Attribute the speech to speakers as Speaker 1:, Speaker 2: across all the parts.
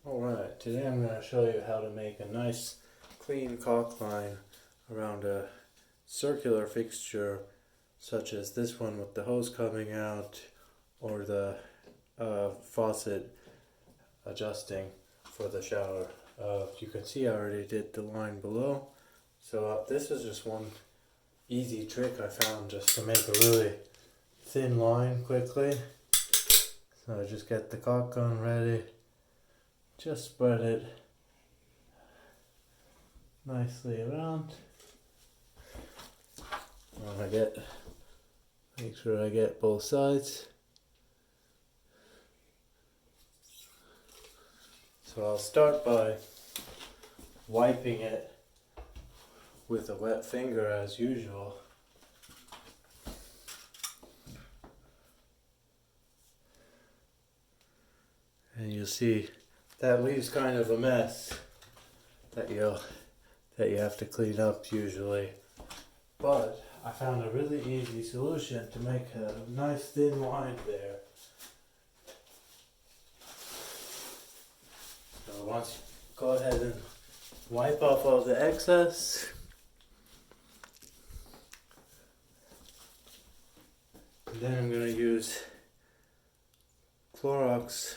Speaker 1: Alright, today I'm going to show you how to make a nice clean caulk line around a circular fixture such as this one with the hose coming out or the faucet adjusting for the shower. You can see I already did the line below, so this is just one easy trick I found just to make a really thin line quickly. So I just get the caulk gun ready. Just spread it nicely around. Make sure I get both sides. So I'll start by wiping it with a wet finger as usual. And you'll see that leaves kind of a mess that you have to clean up usually. But I found a really easy solution to make a nice thin line there. So once you go ahead and wipe off all the excess. And then I'm going to use Clorox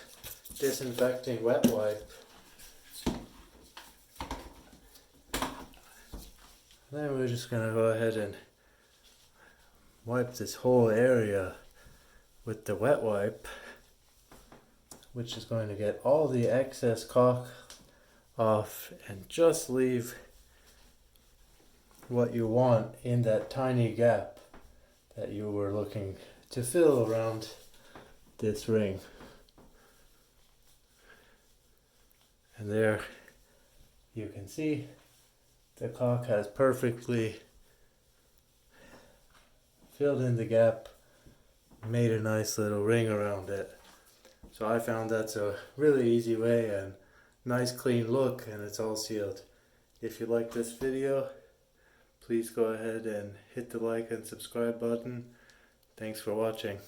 Speaker 1: disinfecting wet wipe. Then we're just going to go ahead and wipe this whole area with the wet wipe, which is going to get all the excess caulk off and just leave what you want in that tiny gap that you were looking to fill around this ring. And there you can see the caulk has perfectly filled in the gap, made a nice little ring around it. So I found that's a really easy way and nice clean look, and it's all sealed. If you like this video, please go ahead and hit the like and subscribe button. Thanks for watching.